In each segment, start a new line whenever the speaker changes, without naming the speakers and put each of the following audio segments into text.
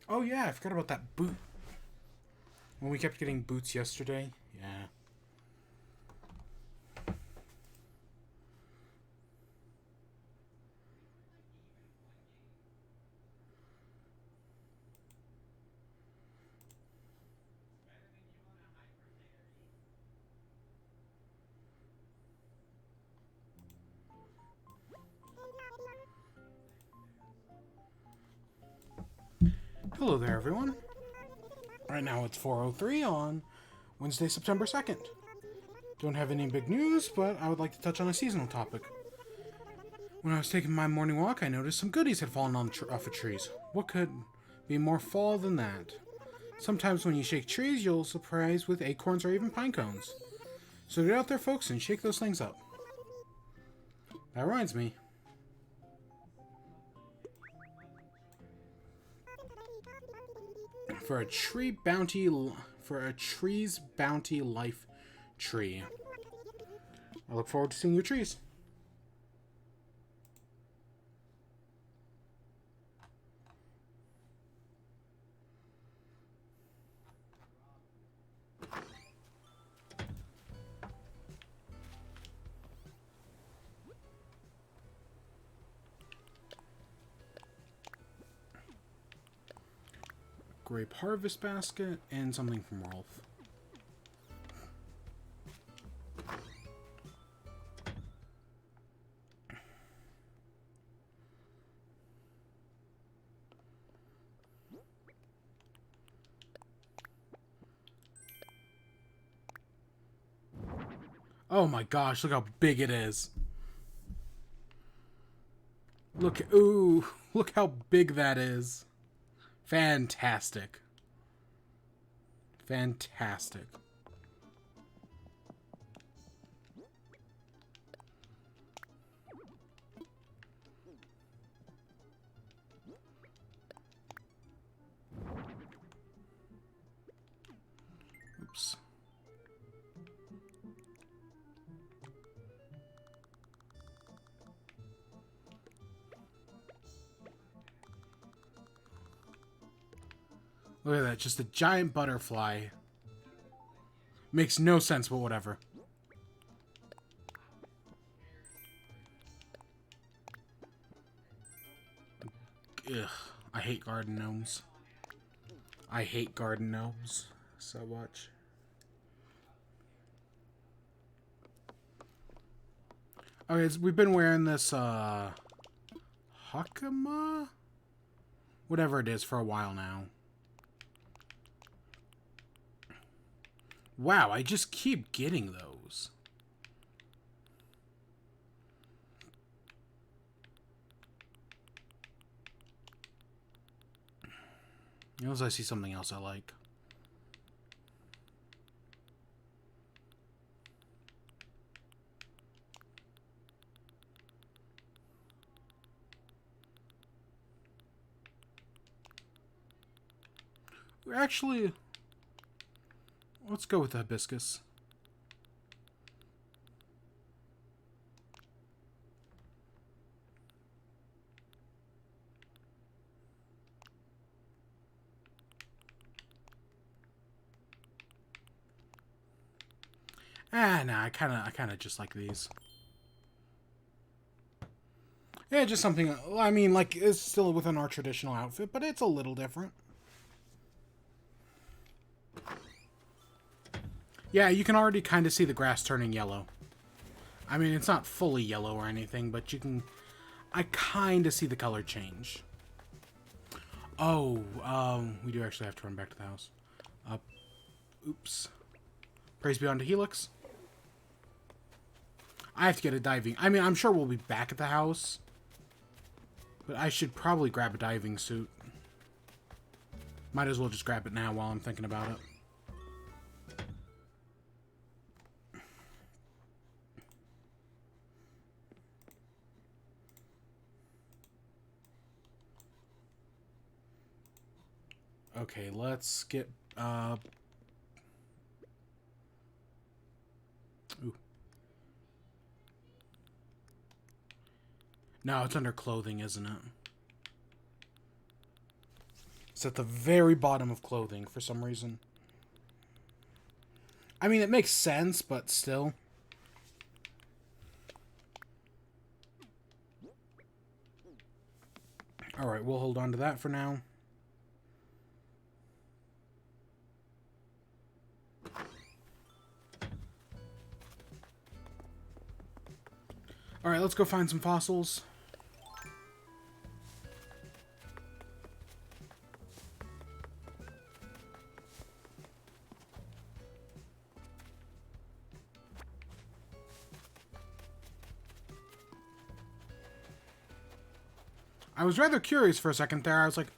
Oh yeah, I forgot about that boot. When we kept getting boots yesterday. Yeah. Hello there, everyone. Right now it's 4:03 on Wednesday, September 2nd. Don't have any big news, but I would like to touch on a seasonal topic. When I was taking my morning walk, I noticed some goodies had fallen off of trees. What could be more fall than that? Sometimes when you shake trees, you'll surprise with acorns or even pine cones. So get out there, folks, and shake those things up. That reminds me. For a tree's bounty life tree. I look forward to seeing your trees. Grape harvest basket and something from Rolf. Oh my gosh, look how big it is. Look how big that is. Fantastic. Fantastic. Oops. Look at that, just a giant butterfly. Makes no sense, but whatever. Ugh, I hate garden gnomes. I hate garden gnomes so much. Okay, so we've been wearing this, Hakama? Whatever it is for a while now. Wow, I just keep getting those. Unless I see something else I like. Actually, let's go with the hibiscus. Nah, I kind of just like these. Yeah, just something. I mean, like it's still within our traditional outfit, but it's a little different. Yeah, you can already kind of see the grass turning yellow. I mean, it's not fully yellow or anything, but you can... I kind of see the color change. Oh, we do actually have to run back to the house. Oops. Praise be unto Helix. I have to get a diving... I mean, I'm sure we'll be back at the house. But I should probably grab a diving suit. Might as well just grab it now while I'm thinking about it. Okay, let's get... Ooh. No, it's under clothing, isn't it? It's at the very bottom of clothing for some reason. I mean, it makes sense, but still. Alright, we'll hold on to that for now. Alright, let's go find some fossils. I was rather curious for a second there. I was like,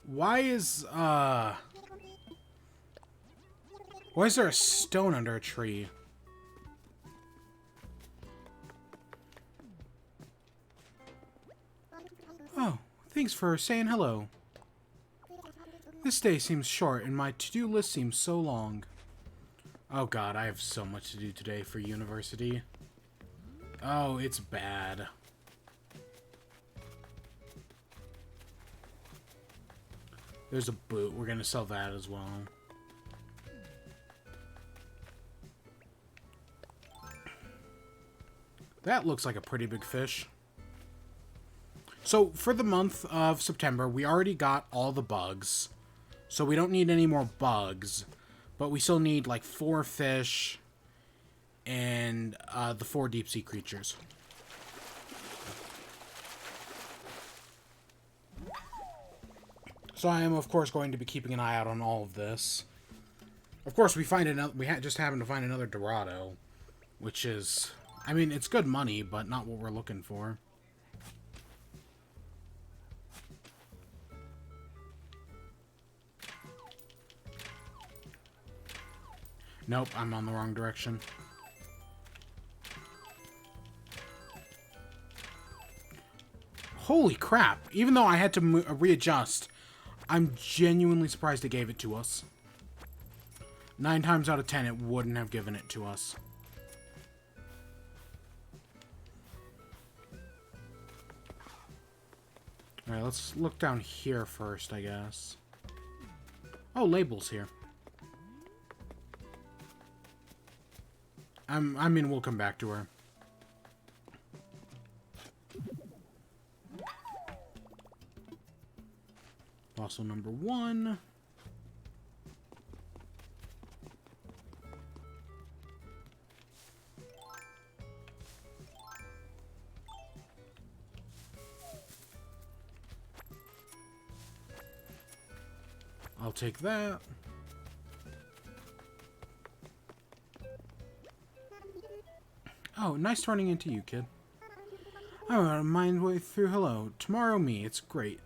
why is there a stone under a tree? Oh, thanks for saying hello. This day seems short and my to-do list seems so long. Oh god, I have so much to do today for university. Oh, it's bad. There's a boot. We're going to sell that as well. That looks like a pretty big fish. So, for the month of September, we already got all the bugs. So, we don't need any more bugs. But we still need, like, 4 fish and the 4 deep-sea creatures. So I am, of course, going to be keeping an eye out on all of this. Of course, we find another. Just happened to find another Dorado, which is, I mean, it's good money, but not what we're looking for. Nope, I'm on the wrong direction. Holy crap! Even though I had to readjust. I'm genuinely surprised it gave it to us. 9 times out of 10, it wouldn't have given it to us. Alright, let's look down here first, I guess. Oh, labels here. I mean, we'll come back to her. Fossil number 1. I'll take that. Oh, nice running into you, kid. Oh, I don't mind way through hello. Tomorrow me, it's great.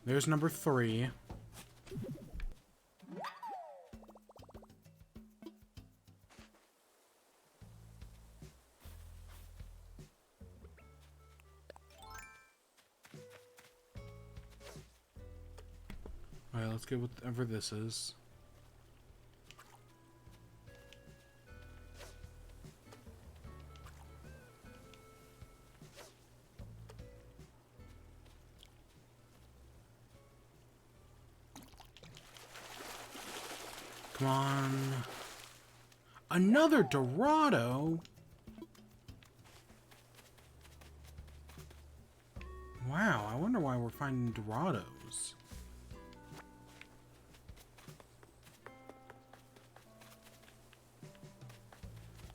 There's number 3. Alright, let's get whatever this is. Come on. Another Dorado? Wow, I wonder why we're finding Dorados.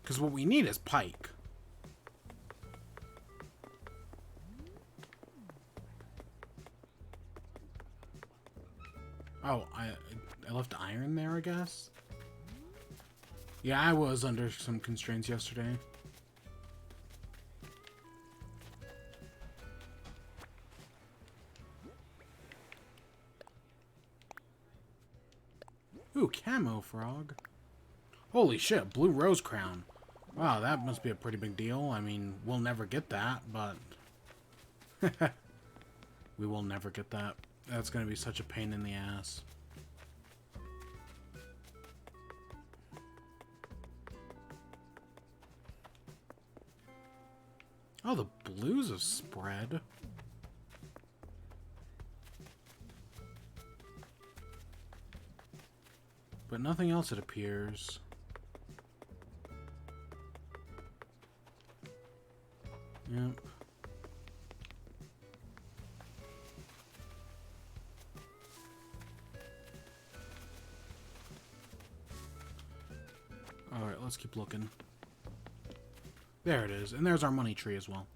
Because what we need is pike. Oh, I left iron there, I guess? Yeah, I was under some constraints yesterday. Ooh, camo frog. Holy shit, blue rose crown. Wow, that must be a pretty big deal. I mean, we'll never get that, but... we will never get that. That's gonna be such a pain in the ass. Oh, the blues have spread. But nothing else, it appears. Yep. Alright, let's keep looking. There it is. And there's our money tree as well.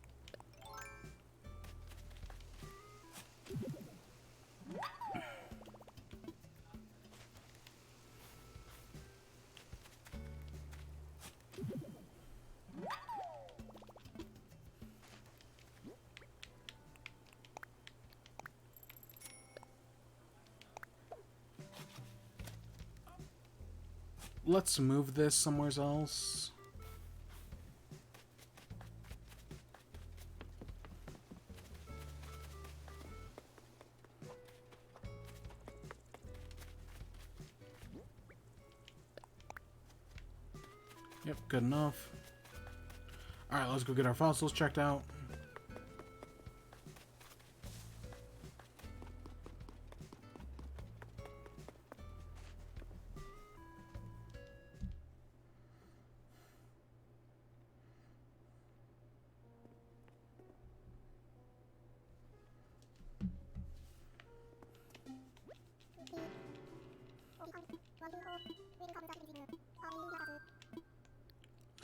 Let's move this somewhere else. Yep, good enough. Alright, let's go get our fossils checked out.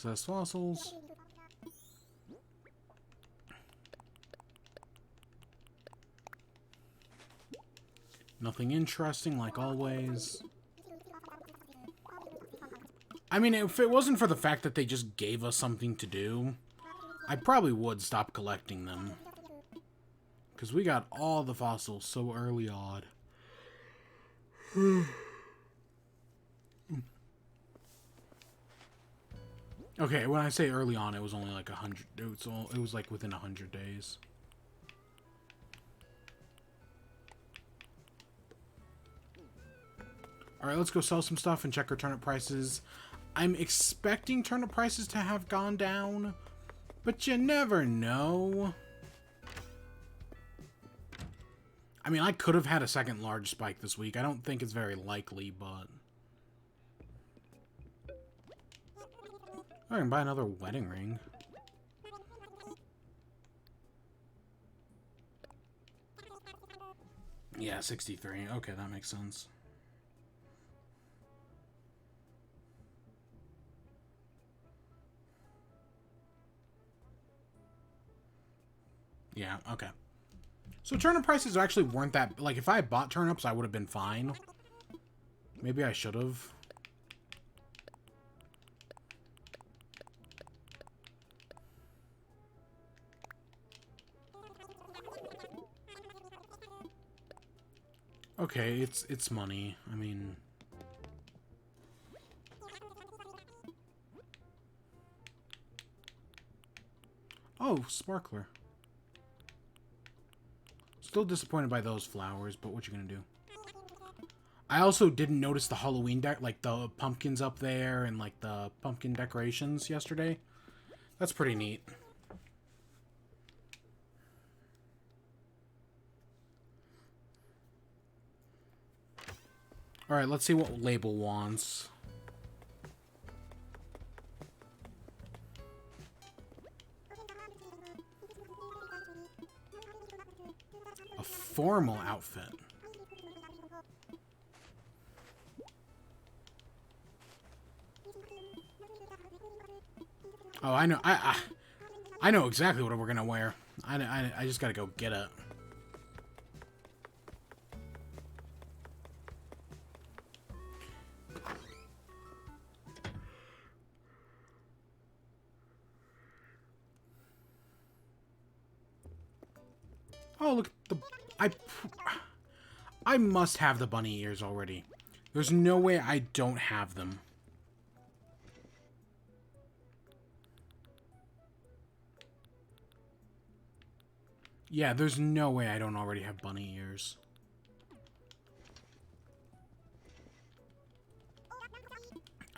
Access fossils. Nothing interesting, like always. I mean, if it wasn't for the fact that they just gave us something to do, I probably would stop collecting them. Because we got all the fossils so early on. Okay, when I say early on, it was only like 100. It was like within 100 days. Alright, let's go sell some stuff and check our turnip prices. I'm expecting turnip prices to have gone down, but you never know. I mean, I could have had a second large spike this week. I don't think it's very likely, but... I can buy another wedding ring. Yeah, 63. Okay, that makes sense. Yeah, okay. So turnip prices actually weren't that... Like, if I had bought turnips, I would have been fine. Maybe I should have. Okay, it's money. I mean... Oh, sparkler. Still disappointed by those flowers, but what you gonna do? I also didn't notice the Halloween like the pumpkins up there and like the pumpkin decorations yesterday. That's pretty neat. Alright, let's see what Label wants. A formal outfit. Oh, I know. I know exactly what we're gonna wear. I just gotta go get it. Oh, look at the... I must have the bunny ears already. There's no way I don't have them. Yeah, there's no way I don't already have bunny ears.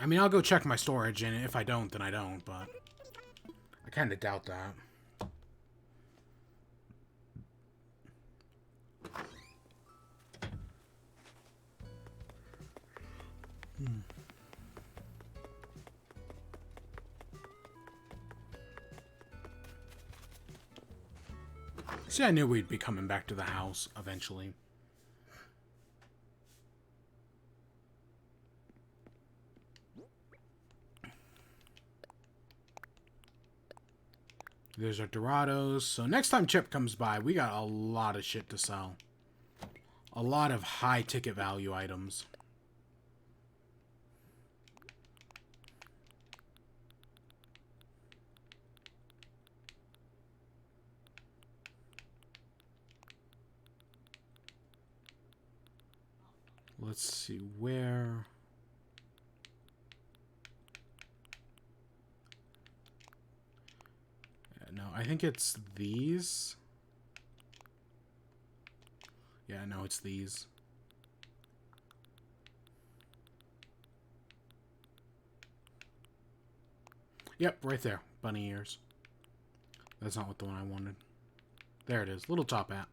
I mean, I'll go check my storage, and if I don't, then I don't, but I kind of doubt that. See, I knew we'd be coming back to the house eventually. There's our Dorados. So next time Chip comes by, we got a lot of shit to sell. A lot of high ticket value items. Let's see where... No, I think it's these. Yeah, no, it's these. Yep, right there. Bunny ears. That's not what the one I wanted. There it is. Little top hat.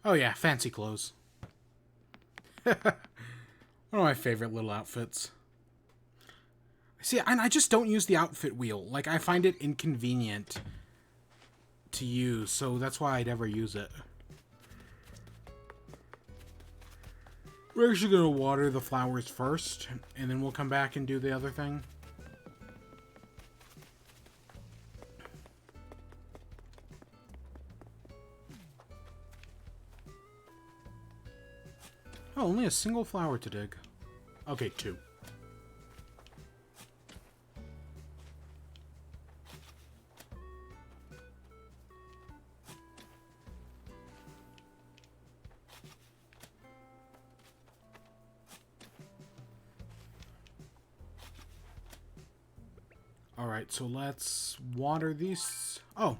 Oh yeah, fancy clothes. One of my favorite little outfits. See, and I just don't use the outfit wheel. Like, I find it inconvenient to use, so that's why I never use it. We're actually going to water the flowers first, and then we'll come back and do the other thing. Oh, only a single flower to dig. Okay, 2. Alright, so let's water these. Oh,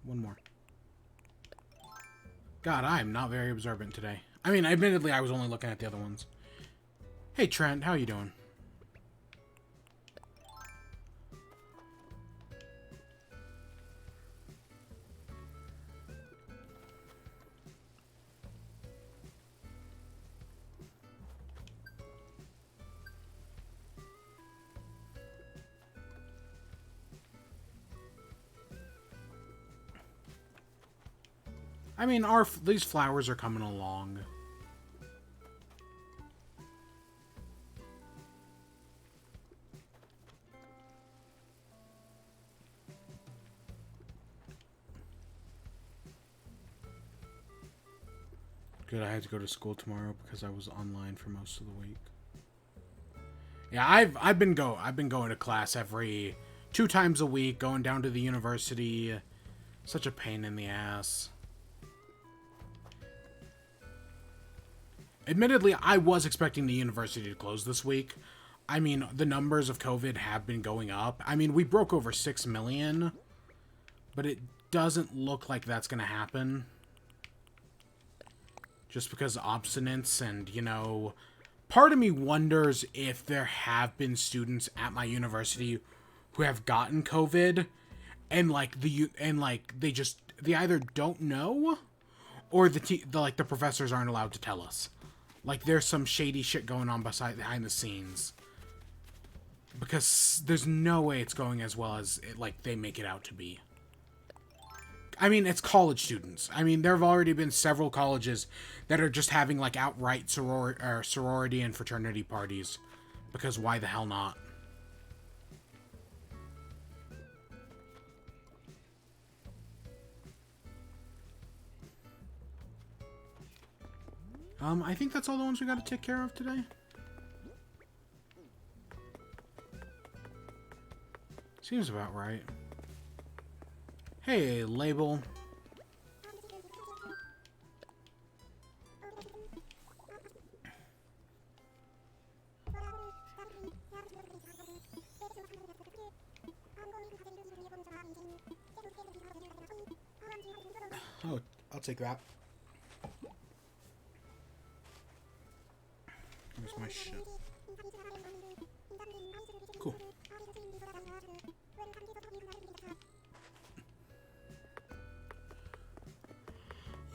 one more. God, I'm not very observant today. I mean, admittedly, I was only looking at the other ones. Hey, Trent, how you doing? I mean, these flowers are coming along. Good, I had to go to school tomorrow because I was online for most of the week. Yeah, I've been going to class every 2 times a week, going down to the university. Such a pain in the ass. Admittedly, I was expecting the university to close this week. I mean, the numbers of COVID have been going up. I mean, we broke over 6 million, but it doesn't look like that's going to happen. Just because of obstinance and, you know, part of me wonders if there have been students at my university who have gotten COVID and they either don't know or the professors aren't allowed to tell us. Like, there's some shady shit going on behind the scenes. Because there's no way it's going as well as they make it out to be. I mean, it's college students. I mean, there have already been several colleges that are just having, outright sorority and fraternity parties. Because why the hell not? I think that's all the ones we gotta take care of today. Seems about right. Hey, label. Oh, I'll take that. Where's my shit? Cool.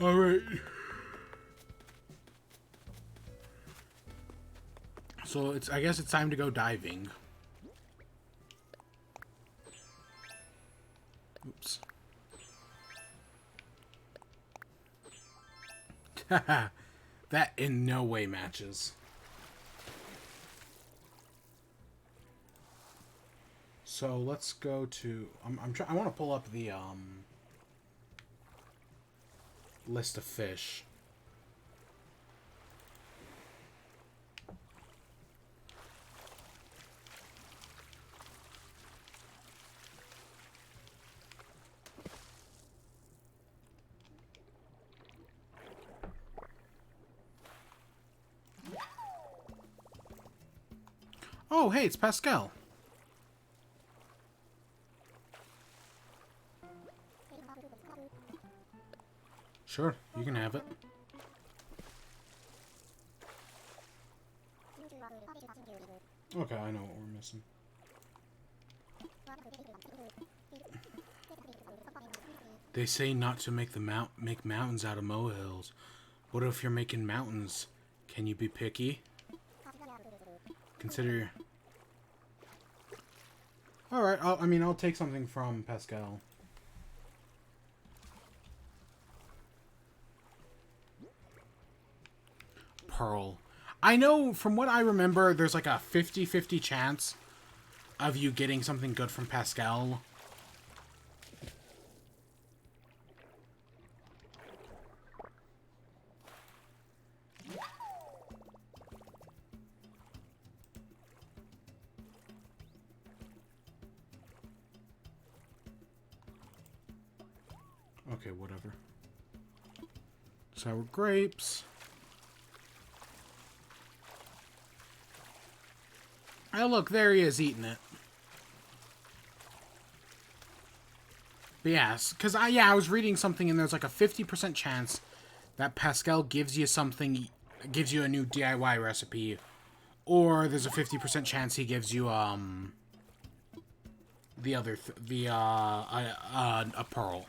Alright. So I guess it's time to go diving. Oops. That in no way matches. So let's go to. I want to pull up the list of fish. Oh, hey, it's Pascal. Sure, you can have it. Okay, I know what we're missing. They say not to make make mountains out of molehills. What if you're making mountains? Can you be picky? Consider. All right, I'll take something from Pascal. Pearl. I know from what I remember, there's like a 50-50 chance of you getting something good from Pascal. Okay, whatever. Sour grapes. Oh, look, there he is eating it. But yes, because I was reading something and there's like a 50% chance that Pascal gives you something, gives you a new DIY recipe, or there's a 50% chance he gives you the other a pearl.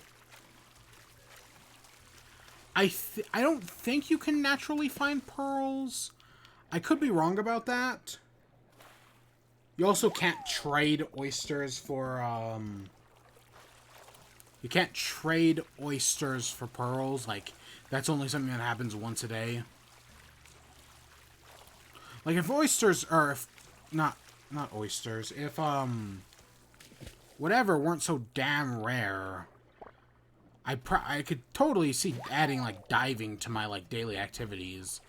I don't think you can naturally find pearls. I could be wrong about that. You also can't trade oysters for you can't trade oysters for pearls. Like, that's only something that happens once a day. Like, if oysters, or if not oysters, if whatever weren't so damn rare, I could totally see adding like diving to my like daily activities.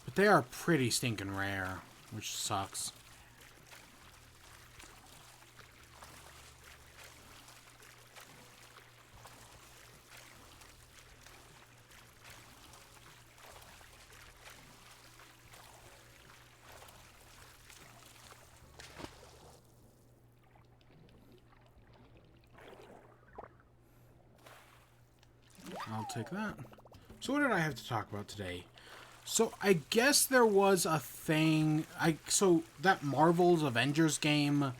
But they are pretty stinking rare, which sucks. I'll take that. So what did I have to talk about today? So I guess there was a thing. So that Marvel's Avengers game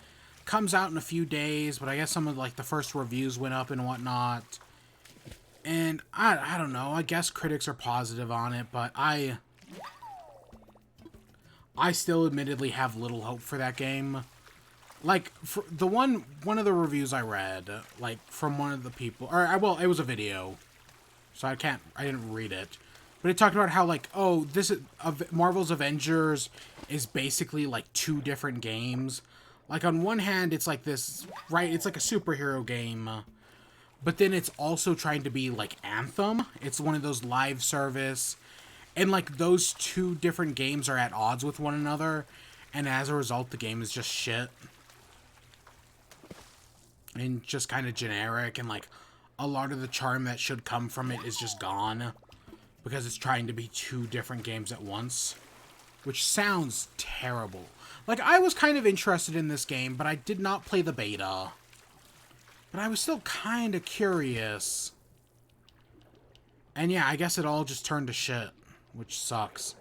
comes out in a few days, but I guess some of like the first reviews went up and whatnot. And I don't know. I guess critics are positive on it, but I still admittedly have little hope for that game. Like, for the one of the reviews I read, like from one of the people, well, it was a video. So I didn't read it. But it talked about how, like, oh, this is, Marvel's Avengers is basically, like, two different games. Like, on one hand, it's like this, right, it's like a superhero game. But then it's also trying to be, like, Anthem. It's one of those live service. And, like, those two different games are at odds with one another. And as a result, the game is just shit. And just kind of generic, and, like, a lot of the charm that should come from it is just gone because it's trying to be two different games at once, which sounds terrible. Like, I was kind of interested in this game, but I did not play the beta. But I was still kind of curious. And yeah, I guess it all just turned to shit, which sucks.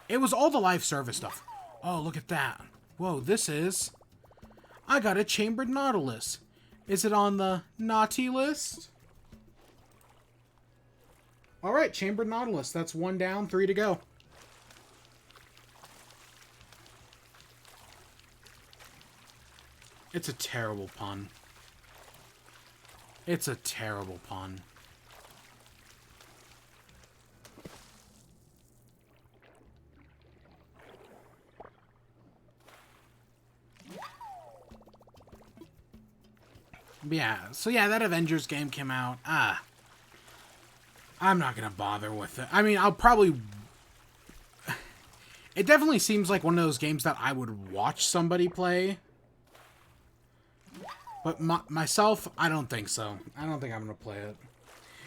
It was all the live service stuff. Oh, look at that. Whoa, this is... I got a chambered Nautilus. Is it on the naughty list? Alright, chambered Nautilus. That's 1 down, 3 to go. It's a terrible pun. It's a terrible pun. Yeah, so yeah, that Avengers game came out. I'm not gonna bother with it. I mean, I'll probably... It definitely seems like one of those games that I would watch somebody play. But myself, I don't think so. I don't think I'm gonna play it.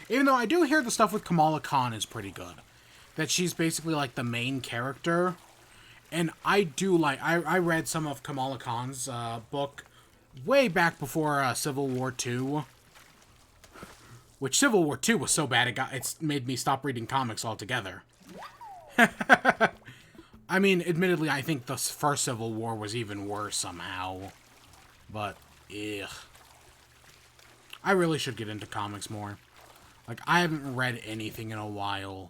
Even though I do hear the stuff with Kamala Khan is pretty good. That she's basically like the main character. And I do like... I read some of Kamala Khan's book way back before Civil War II. Which Civil War II was so bad it's made me stop reading comics altogether. I mean, admittedly, I think the first Civil War was even worse somehow. But, ugh. I really should get into comics more. Like, I haven't read anything in a while,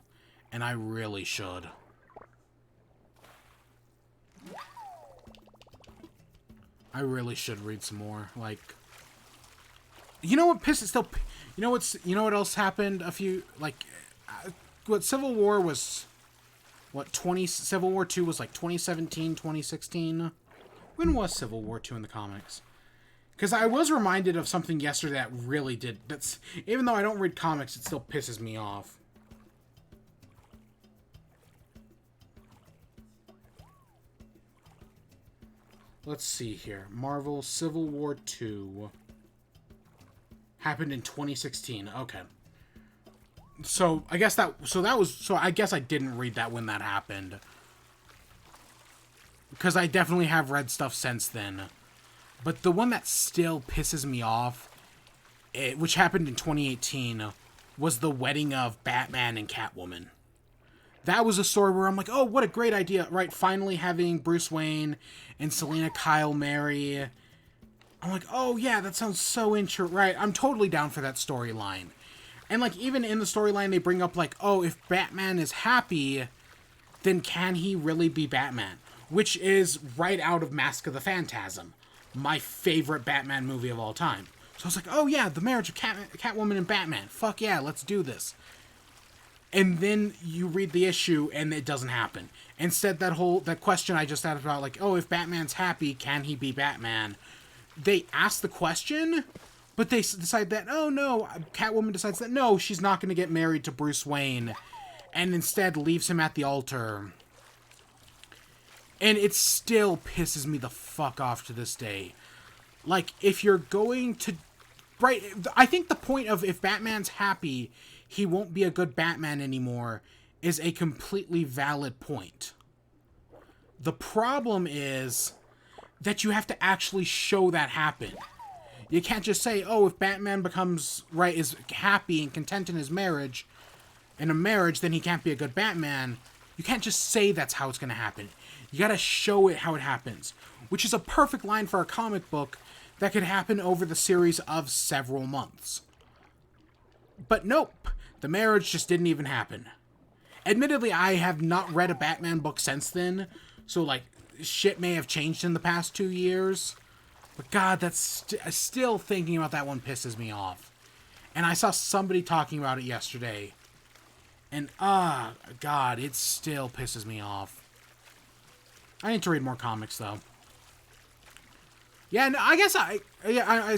and I really should. I really should read some more. Like, you know what pisses still... You know what else happened a few... Like, what Civil War was... What, Civil War 2 was like 2017, 2016? When was Civil War 2 in the comics? Because I was reminded of something yesterday that really did... That's even though I don't read comics, it still pisses me off. Let's see here. Marvel Civil War 2 happened in 2016. Okay. So I guess I guess I didn't read that when that happened. Because I definitely have read stuff since then. But the one that still pisses me off, which happened in 2018, was the wedding of Batman and Catwoman. That was a story where I'm like, oh, what a great idea, right? Finally having Bruce Wayne and Selena Kyle marry. I'm like, oh yeah, that sounds so interesting, right? I'm totally down for that storyline. And like, even in the storyline, they bring up like, oh, if Batman is happy, then can he really be Batman? Which is right out of Mask of the Phantasm, my favorite Batman movie of all time. So I was like, oh yeah, the marriage of Catwoman and Batman. Fuck yeah, let's do this. And then you read the issue and it doesn't happen. Instead, that question I just asked about, like, oh, if Batman's happy, can he be Batman? They ask the question, but they decide that, oh no, Catwoman decides that no, she's not going to get married to Bruce Wayne, and instead leaves him at the altar. And it still pisses me the fuck off to this day. Like, if you're going to... Right, I think the point of if Batman's happy, he won't be a good Batman anymore, is a completely valid point. The problem is that you have to actually show that happen. You can't just say, oh, if Batman is happy and content in his marriage, then he can't be a good Batman. You can't just say that's how it's going to happen. You gotta show it how it happens. Which is a perfect line for a comic book that could happen over the series of several months. But nope, the marriage just didn't even happen. Admittedly, I have not read a Batman book since then, so like, shit may have changed in the past 2 years. But god, that's still thinking about that one pisses me off. And I saw somebody talking about it yesterday. And god, it still pisses me off. I need to read more comics though. Yeah, no, I guess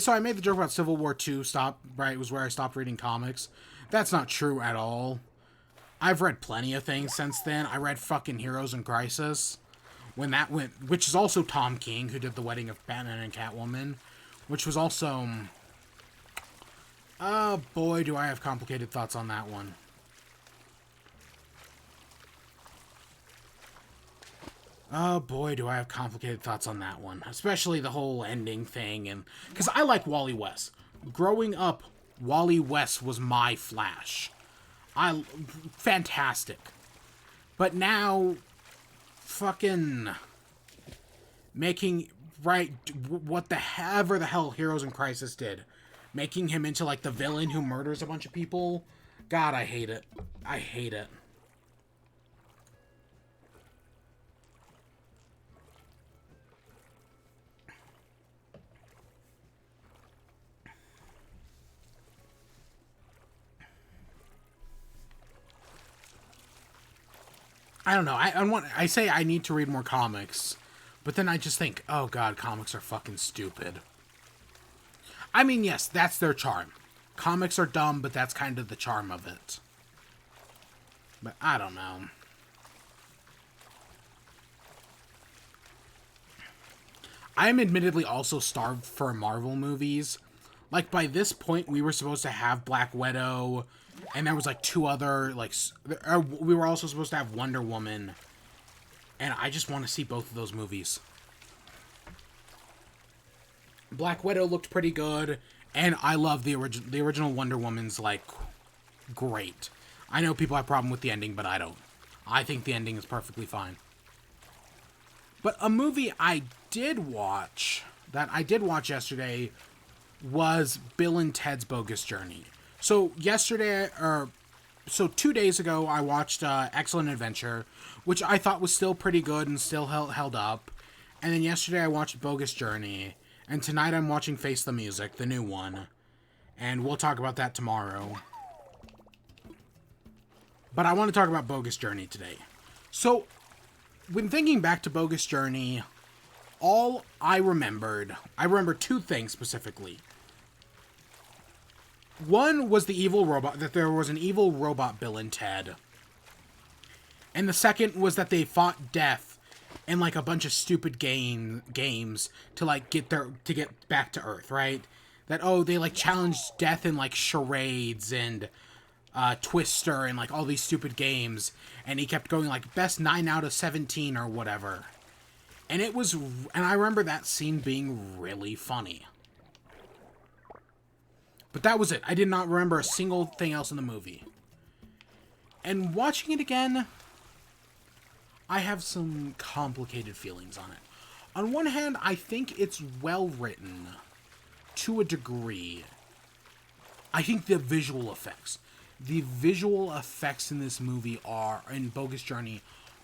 so I made the joke about Civil War 2 was where I stopped reading comics. That's not true at all. I've read plenty of things since then. I read fucking Heroes in Crisis when that went, which is also Tom King, who did the wedding of Batman and Catwoman, which was also, oh boy, do I have complicated thoughts on that one. Oh boy, do I have complicated thoughts on that one. Especially the whole ending thing, and because I like Wally West. Growing up, Wally West was my Flash. Fantastic. But now, fucking making, right, what the hell Heroes in Crisis did. Making him into, like, the villain who murders a bunch of people. God, I hate it. I hate it. I don't know. I say I need to read more comics, but then I just think, oh god, comics are fucking stupid. I mean, yes, that's their charm. Comics are dumb, but that's kind of the charm of it. But I don't know. I'm admittedly also starved for Marvel movies. Like, by this point, we were supposed to have Black Widow, and there was, like, 2 other, like, we were also supposed to have Wonder Woman, and I just want to see both of those movies. Black Widow looked pretty good, and I love the original Wonder Woman's, like, great. I know people have a problem with the ending, but I don't. I think the ending is perfectly fine. But a movie I did watch yesterday was Bill and Ted's Bogus Journey. So 2 days ago, I watched Excellent Adventure, which I thought was still pretty good and still held up. And then yesterday I watched Bogus Journey, and tonight I'm watching Face the Music, the new one. And we'll talk about that tomorrow. But I want to talk about Bogus Journey today. So, when thinking back to Bogus Journey, I remember 2 things specifically. One was the evil robot, that there was an evil robot Bill and Ted. And the second was that they fought death in, like, a bunch of stupid games to, like, get back to Earth, right? That, they, like, challenged death in, like, charades and Twister and, like, all these stupid games. And he kept going, like, best 9 out of 17 or whatever. And I remember that scene being really funny. But that was it. I did not remember a single thing else in the movie. And watching it again, I have some complicated feelings on it. On one hand, I think it's well written to a degree. I think the visual effects in this movie in Bogus Journey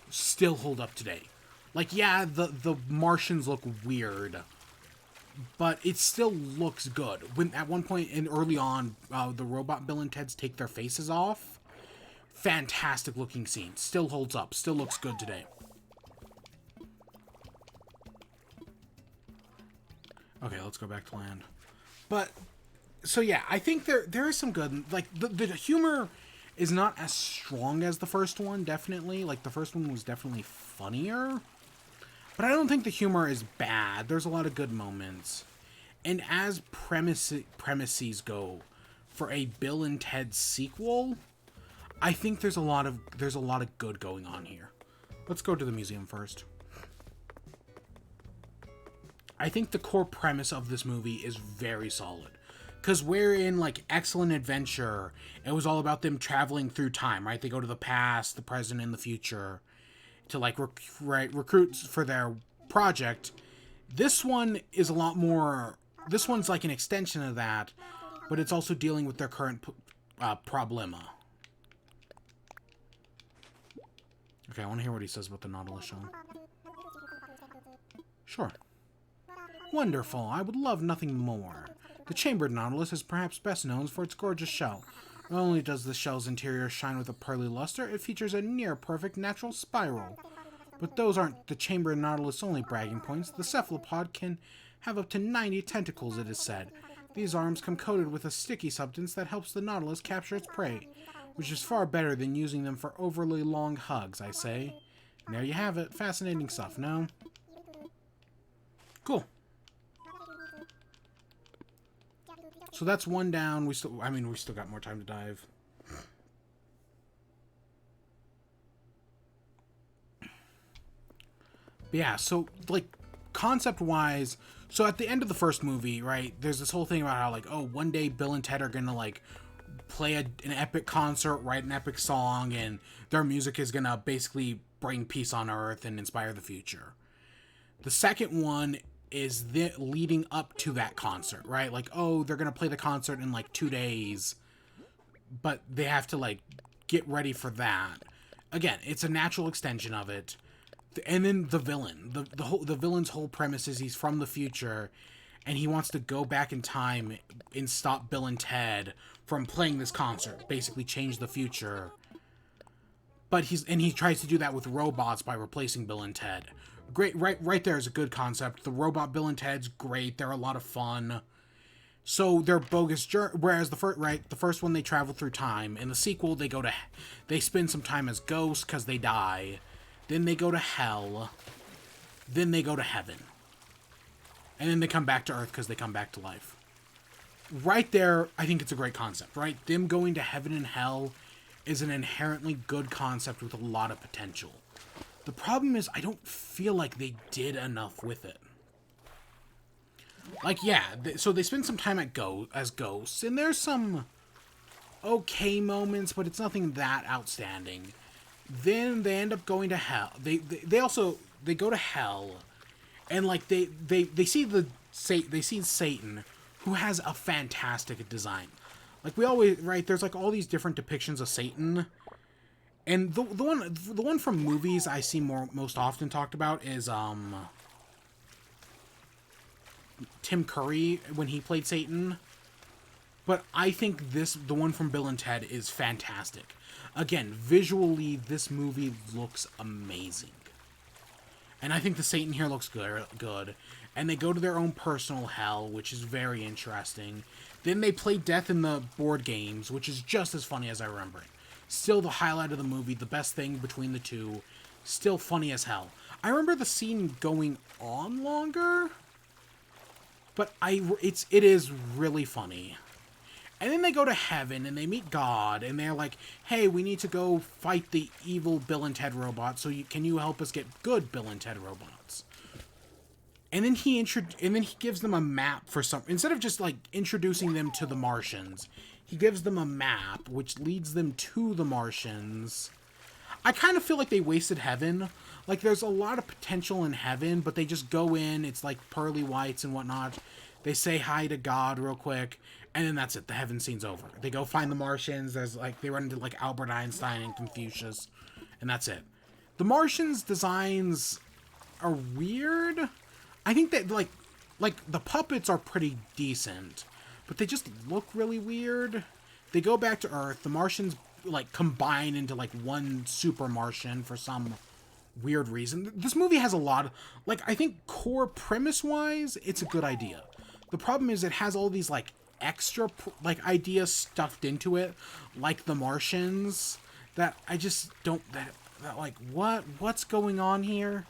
still hold up today. Like, yeah, the Martians look weird, but it still looks good. When at one point early on, the robot Bill and Ted's take their faces off. Fantastic looking scene. Still holds up. Still looks good today. Okay, let's go back to land. But, so yeah, I think there is some good, like, the humor is not as strong as the first one, definitely. Like, the first one was definitely funnier. But I don't think the humor is bad. There's a lot of good moments. And as premises go for a Bill and Ted sequel, I think there's a lot of good going on here. Let's go to the museum first. I think the core premise of this movie is very solid. Because we're in, like, Excellent Adventure. It was all about them traveling through time, right? They go to the past, the present, and the future to, like, recruit for their project. This one is a lot more... This one's like an extension of that, but it's also dealing with their current problema. Okay, I want to hear what he says about the Nautilus show. Sure. Wonderful. I would love nothing more. The chambered Nautilus is perhaps best known for its gorgeous shell. Not only does the shell's interior shine with a pearly luster, it features a near-perfect natural spiral. But those aren't the chambered Nautilus' only bragging points. The cephalopod can have up to 90 tentacles, it is said. These arms come coated with a sticky substance that helps the Nautilus capture its prey, which is far better than using them for overly long hugs, I say. And there you have it. Fascinating stuff, no? Cool. So that's one down. We still got more time to dive. But yeah, so, like, concept-wise, So at the end of the first movie, right, there's this whole thing about how, like, oh, one day Bill and Ted are gonna, like, play an epic concert, write an epic song, and their music is gonna basically bring peace on Earth and inspire the future. The second one is leading up to that concert, right? Like, oh, they're gonna play the concert in, like, 2 days, but they have to, like, get ready for that. Again, it's a natural extension of it. And then the villain. The villain's whole premise is he's from the future, and he wants to go back in time and stop Bill and Ted from playing this concert. Basically change the future. But he tries to do that with robots by replacing Bill and Ted. Great, right there is a good concept. The robot Bill and Ted's great. They're a lot of fun. So they're bogus. Whereas the first one they travel through time. In the sequel, they spend some time as ghosts because they die. Then they go to hell. Then they go to heaven. And then they come back to Earth because they come back to life. Right there, I think it's a great concept, right? Them going to heaven and hell is an inherently good concept with a lot of potential. The problem is, I don't feel like they did enough with it. Like, yeah, so they spend some time as ghosts, and there's some okay moments, but it's nothing that outstanding. Then they end up going to hell. They go to hell, and like they see Satan, who has a fantastic design. Like we always there's like all these different depictions of Satan, and the one from movies I see most often talked about is Tim Curry when he played Satan. But I think the one from Bill and Ted is fantastic. Again, visually, this movie looks amazing. And I think the Satan here looks good. And they go to their own personal hell, which is very interesting. Then they play death in the board games, which is just as funny as I remember it. Still the highlight of the movie, the best thing between the two. Still funny as hell. I remember the scene going on longer, but it is really funny. And then they go to heaven, and they meet God, and they're like, hey, we need to go fight the evil Bill and Ted robots, so can you help us get good Bill and Ted robots? And then he gives them a map for some... Instead of just, like, introducing them to the Martians, he gives them a map, which leads them to the Martians. I kind of feel like they wasted heaven. Like, there's a lot of potential in heaven, but they just go in, it's like pearly whites and whatnot. They say hi to God real quick, and then that's it. The heaven scene's over. They go find the Martians. They run into, like, Albert Einstein and Confucius, and that's it. The Martians' designs are weird. I think that, like the puppets are pretty decent, but they just look really weird. They go back to Earth. The Martians, like, combine into, like, one super Martian for some weird reason. This movie has a lot of, like, I think core premise-wise, it's a good idea. The problem is it has all these, like, extra, like, ideas stuffed into it, like the Martians, that I just don't, that like, what's going on here?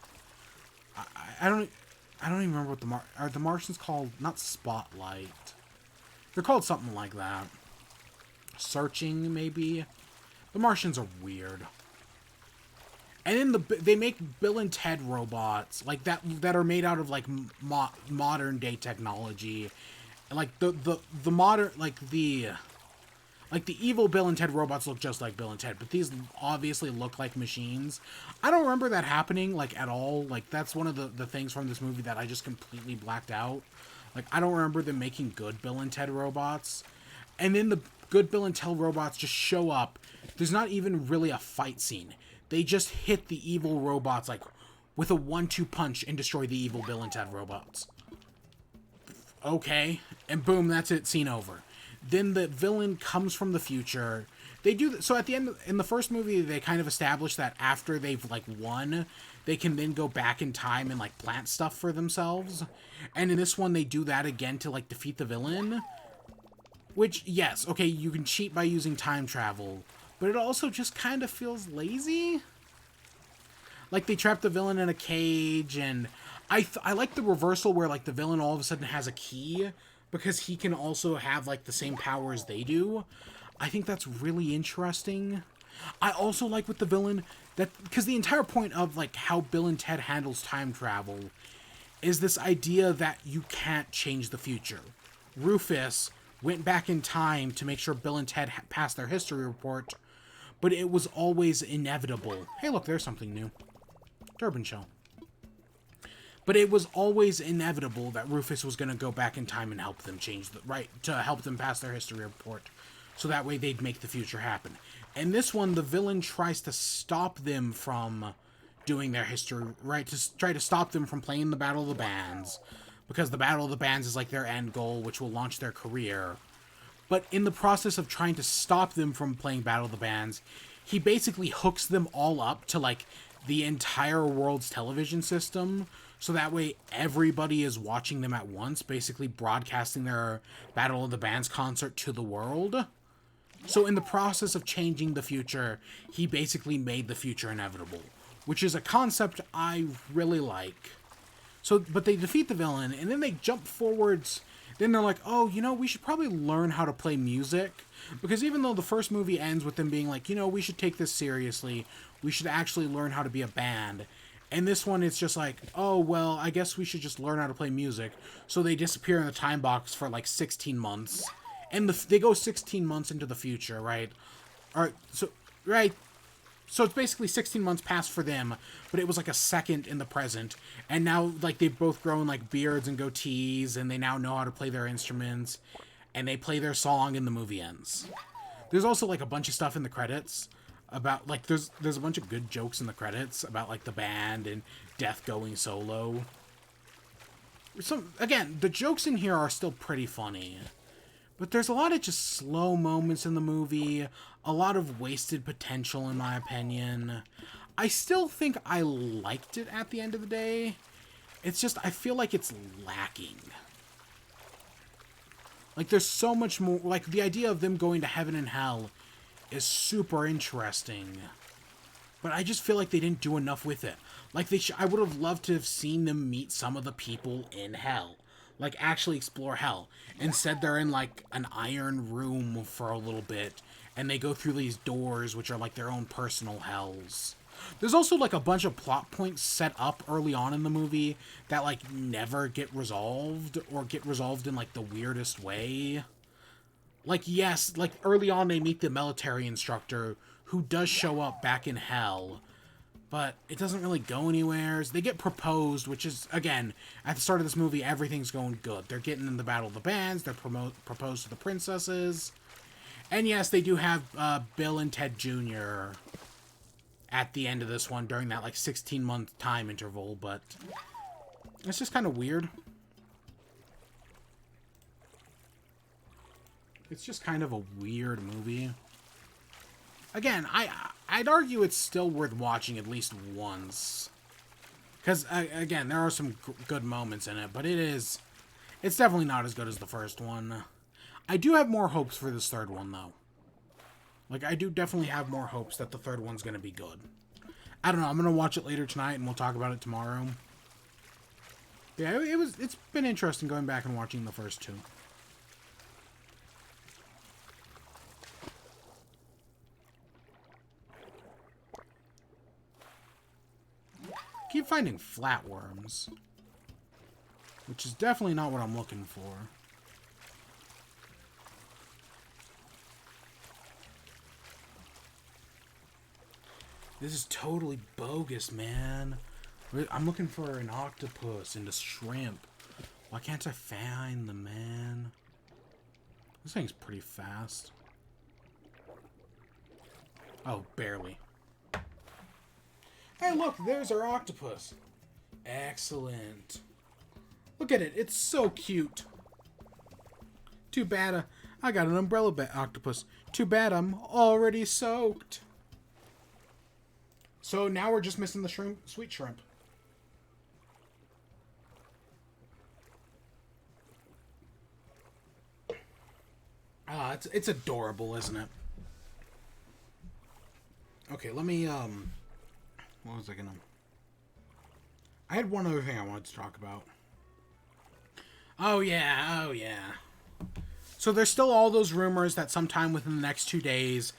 I don't even remember what are the Martians called? Not Spotlight. They're called something like that. Searching, maybe? The Martians are weird. And then they make Bill and Ted robots, like, that are made out of, like, modern day technology. Like, the modern, like, the evil Bill and Ted robots look just like Bill and Ted, but these obviously look like machines. I don't remember that happening, like, at all. Like, that's one of the things from this movie that I just completely blacked out. Like, I don't remember them making good Bill and Ted robots. And then the good Bill and Ted robots just show up. There's not even really a fight scene. They just hit the evil robots, like, with a 1-2 punch and destroy the evil Bill and Ted robots. Okay. And boom, that's it, scene over. Then the villain comes from the future. They do... So at the end, in the first movie, they kind of establish that after they've, like, won, they can then go back in time and, like, plant stuff for themselves. And in this one, they do that again to, like, defeat the villain. Which, yes, okay, you can cheat by using time travel, but it also just kind of feels lazy. Like, they trap the villain in a cage, and I like the reversal where, like, the villain all of a sudden has a key, because he can also have, like, the same power as they do. I think that's really interesting. I also like with the villain that, because the entire point of, like, how Bill and Ted handles time travel is this idea that you can't change the future. Rufus went back in time to make sure Bill and Ted passed their history report, but it was always inevitable. Hey, look, there's something new. Turban shell. But it was always inevitable that Rufus was going to go back in time and help them change to help them pass their history report. So that way they'd make the future happen. In this one, the villain tries to stop them from doing their history, right? To try to stop them from playing the Battle of the Bands. Because the Battle of the Bands is like their end goal, which will launch their career. But in the process of trying to stop them from playing Battle of the Bands, he basically hooks them all up to, like, the entire world's television system. So that way everybody is watching them at once, basically broadcasting their Battle of the Bands concert to the world. So in the process of changing the future, he basically made the future inevitable, which is a concept I really like. So, but they defeat the villain, and then they jump forwards. Then they're like, oh, you know, we should probably learn how to play music. Because even though the first movie ends with them being like, you know, we should take this seriously. We should actually learn how to be a band. And this one, it's just like, oh, well, I guess we should just learn how to play music. So they disappear in the time box for like 16 months. And they go 16 months into the future, right? Right. So it's basically 16 months past for them, but it was like a second in the present. And now, like, they've both grown, like, beards and goatees, and they now know how to play their instruments. And they play their song, and the movie ends. There's also, like, a bunch of stuff in the credits about, like, there's a bunch of good jokes in the credits about, like, the band and Death going solo. Again, the jokes in here are still pretty funny. But there's a lot of just slow moments in the movie, a lot of wasted potential in my opinion. I still think I liked it at the end of the day. It's just, I feel like it's lacking. Like, there's so much more, like, the idea of them going to heaven and hell is super interesting. But I just feel like they didn't do enough with it. Like, I would have loved to have seen them meet some of the people in hell. Like, actually explore hell. Instead, they're in, like, an iron room for a little bit, and they go through these doors, which are, like, their own personal hells. There's also, like, a bunch of plot points set up early on in the movie that, like, never get resolved, or get resolved in, like, the weirdest way. Like, yes, like, early on they meet the military instructor, who does show up back in hell, but it doesn't really go anywhere. They get proposed, which is, again, at the start of this movie, everything's going good. They're getting in the Battle of the Bands, they're proposed to the princesses, and yes, they do have Bill and Ted Jr. at the end of this one during that, like, 16-month time interval, but it's just kind of weird. It's just kind of a weird movie. Again, I'd argue it's still worth watching at least once. Because, again, there are some good moments in it, but it's definitely not as good as the first one. I do have more hopes for this third one, though. Like, I do definitely have more hopes that the third one's going to be good. I don't know, I'm going to watch it later tonight, and we'll talk about it tomorrow. Yeah, it's been interesting going back and watching the first two. Keep finding flatworms, which is definitely not what I'm looking for. This is totally bogus, man. I'm looking for an octopus and a shrimp. Why can't I find them, man? This thing's pretty fast. Oh, barely. Hey, look, there's our octopus. Excellent. Look at it, it's so cute. Too bad I got an umbrella octopus. Too bad I'm already soaked. So now we're just missing the shrimp, sweet shrimp. Ah, it's adorable, isn't it? Okay, let me, what was I gonna... I had one other thing I wanted to talk about. Oh yeah. So there's still all those rumors that sometime within the next 2 days,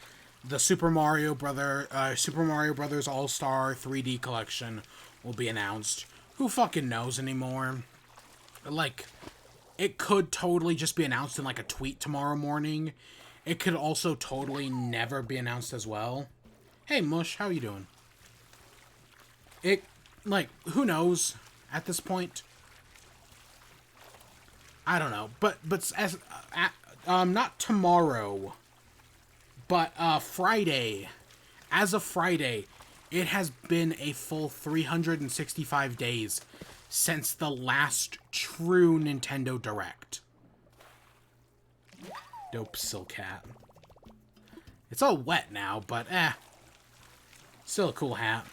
the Super Mario Brothers All-Star 3D Collection will be announced, Who fucking knows anymore? Like, it could totally just be announced in, like, a tweet tomorrow morning. It could also totally never be announced as well. Hey, Mush, how you doing? It, like, who knows at this point? I don't know. But as, not tomorrow, but, Friday. As of Friday, it has been a full 365 days since the last true Nintendo Direct. Dope silk hat. It's all wet now, but still a cool hat.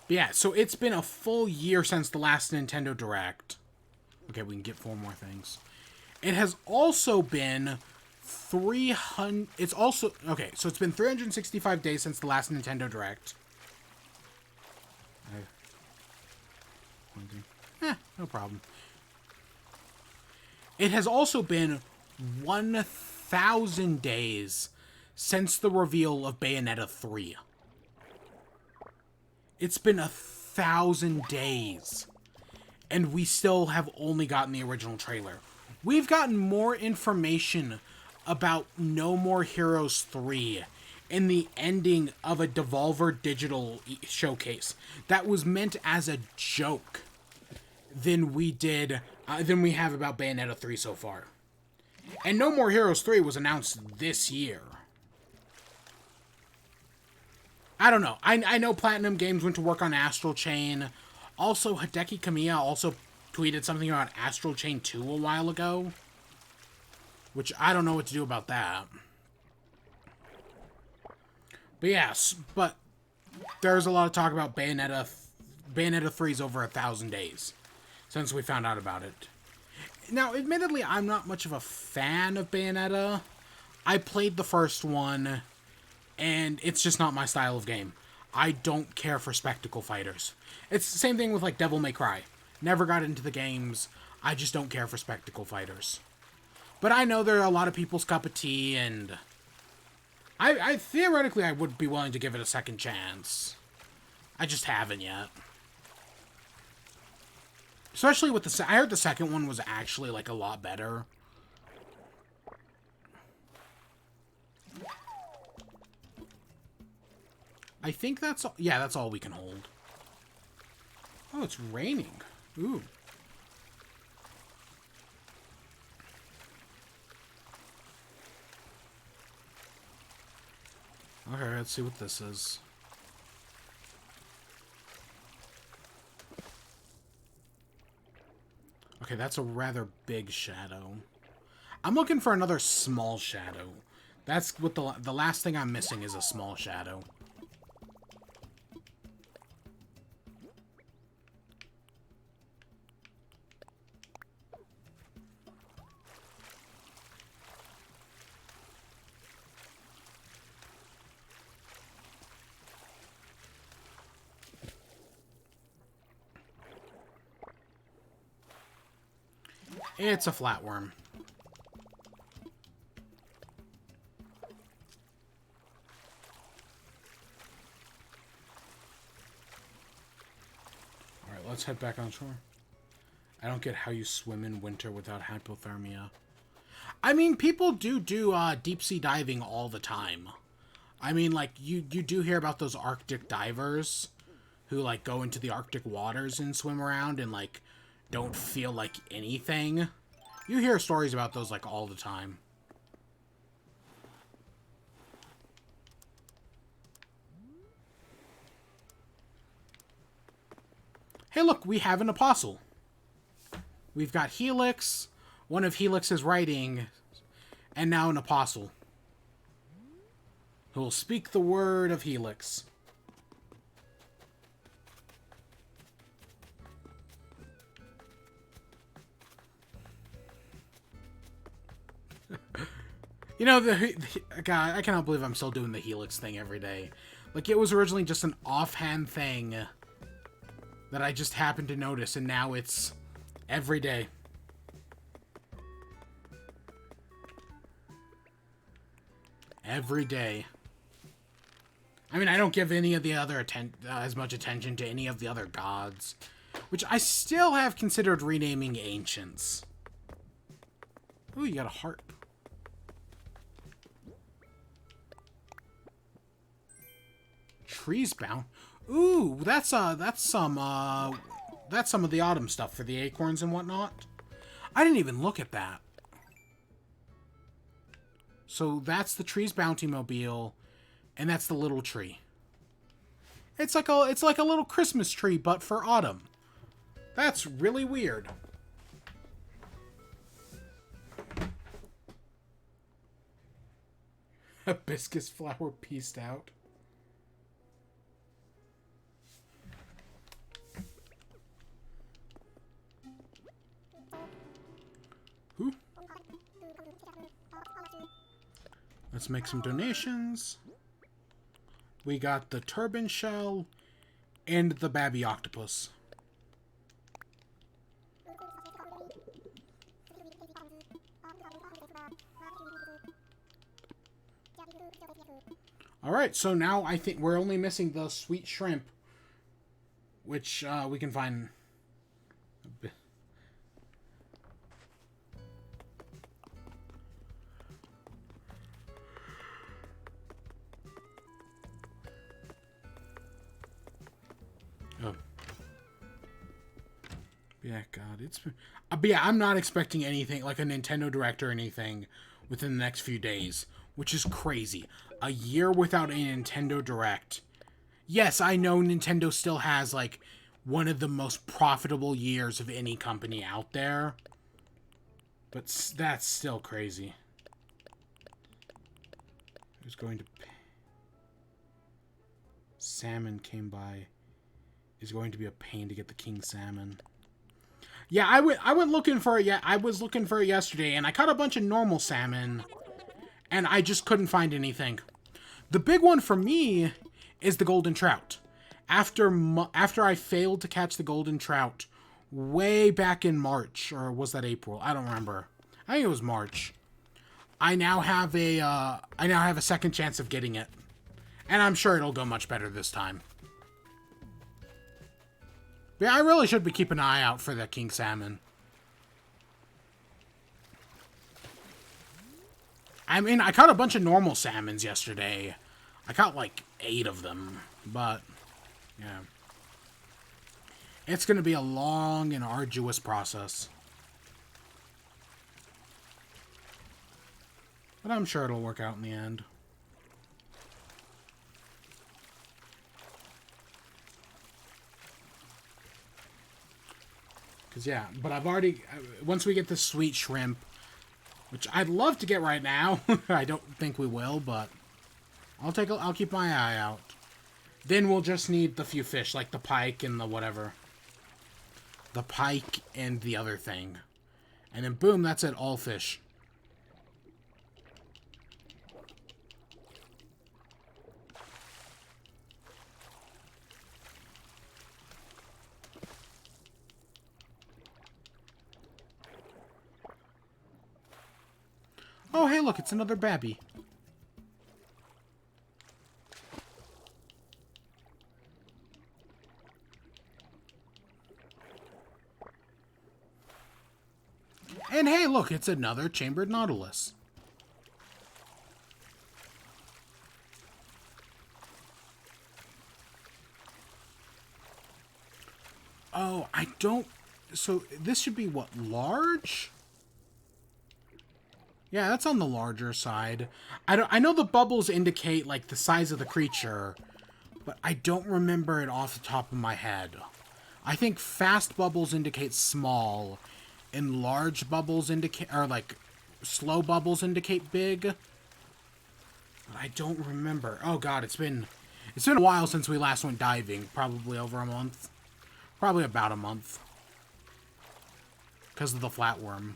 But yeah, so it's been a full year since the last Nintendo Direct. Okay, we can get 4 more things. It has also been 300... It's also... Okay, so it's been 365 days since the last Nintendo Direct. No problem. It has also been 1,000 days since the reveal of Bayonetta 3. It's been 1,000 days. And we still have only gotten the original trailer. We've gotten more information about No More Heroes 3 in the ending of a Devolver Digital showcase that was meant as a joke than we have about Bayonetta 3 so far. And No More Heroes 3 was announced this year. I don't know. I know Platinum Games went to work on Astral Chain. Also, Hideki Kamiya also tweeted something about Astral Chain 2 a while ago. Which I don't know what to do about that. But yes, but there's a lot of talk about Bayonetta. Bayonetta 3's over 1,000 days since we found out about it. Now, admittedly, I'm not much of a fan of Bayonetta. I played the first one, and it's just not my style of game. I don't care for spectacle fighters. It's the same thing with, like, Devil May Cry. Never got into the games. I just don't care for spectacle fighters. But I know they're a lot of people's cup of tea, and I theoretically, I would be willing to give it a second chance. I just haven't yet. Especially with I heard the second one was actually, like, a lot better. I think that's all. Yeah, that's all we can hold. Oh, it's raining. Ooh. Okay, let's see what this is. Okay, that's a rather big shadow. I'm looking for another small shadow. That's what the last thing I'm missing is a small shadow. It's a flatworm. Alright, let's head back on shore. I don't get how you swim in winter without hypothermia. I mean, people do deep sea diving all the time. I mean, like, you do hear about those Arctic divers who, like, go into the Arctic waters and swim around and, like, don't feel like anything. You hear stories about those, like, all the time. Hey, look, we have an apostle. We've got Helix, one of Helix's writing, and now an apostle who will speak the word of Helix. You know, God, I cannot believe I'm still doing the Helix thing every day. Like, it was originally just an offhand thing that I just happened to notice, and now it's every day. Every day. I mean, I don't give any of the other as much attention to any of the other gods, which I still have considered renaming ancients. Ooh, you got a harp. Trees bound. Ooh, that's some of the autumn stuff for the acorns and whatnot. I didn't even look at that. So that's the trees bounty mobile, and that's the little tree. It's like a little Christmas tree, but for autumn. That's really weird. Hibiscus flower pieced out. Who? Let's make some donations. We got the turban shell and the babby octopus. Alright, so now I think we're only missing the sweet shrimp, which we can find a bit. Oh. Yeah, God, it's... but yeah, I'm not expecting anything, like a Nintendo Direct or anything, within the next few days, which is crazy. A year without a Nintendo Direct. Yes, I know Nintendo still has, like, one of the most profitable years of any company out there, but that's still crazy. Who's going to... Salmon came by. Is going to be a pain to get the king salmon. Yeah, I went looking for it. Yeah, I was looking for it yesterday, and I caught a bunch of normal salmon, and I just couldn't find anything. The big one for me is the golden trout. After I failed to catch the golden trout way back in March, or was that April? I don't remember. I think it was March. I now have a second chance of getting it, and I'm sure it'll go much better this time. Yeah, I really should be keeping an eye out for that king salmon. I mean, I caught a bunch of normal salmons yesterday. I caught like 8 of them, but yeah. It's going to be a long and arduous process. But I'm sure it'll work out in the end. Because, yeah, but I've already... Once we get the sweet shrimp, which I'd love to get right now. I don't think we will, but I'll keep my eye out. Then we'll just need the few fish, like the pike and the whatever. The pike and the other thing. And then, boom, that's it, all fish. Oh, hey, look, it's another babby. And hey, look, it's another chambered nautilus. Oh, I don't... So, this should be, what, large? Yeah, that's on the larger side. I know the bubbles indicate, like, the size of the creature, but I don't remember it off the top of my head. I think fast bubbles indicate small, and large bubbles indicate, or, like, slow bubbles indicate big. But I don't remember. Oh, God, it's been a while since we last went diving. Probably over a month. Probably about a month. Because of the flatworm.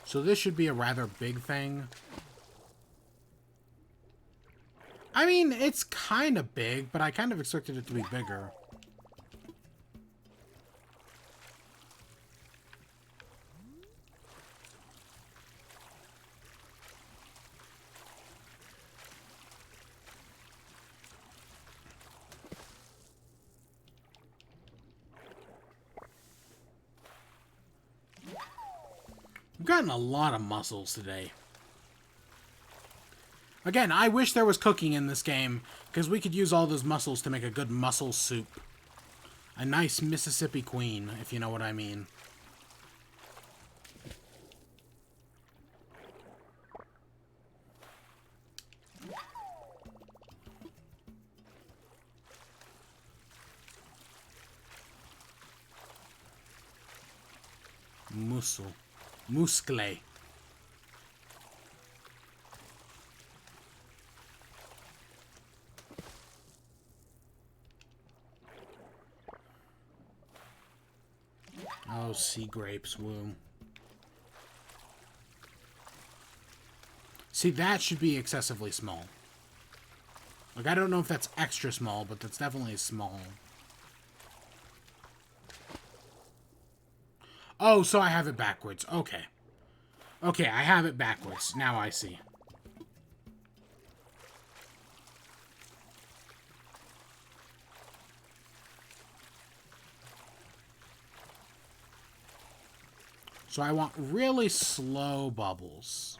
So this should be a rather big thing. I mean, it's kind of big, but I kind of expected it to be bigger. We've gotten a lot of mussels today. Again, I wish there was cooking in this game, because we could use all those mussels to make a good mussel soup. A nice Mississippi Queen, if you know what I mean. Mussel. Muscle. Oh, sea grapes, woo. See, that should be excessively small. Like, I don't know if that's extra small, but that's definitely small. Oh, so I have it backwards. Okay. Okay, I have it backwards. Now I see. So I want really slow bubbles.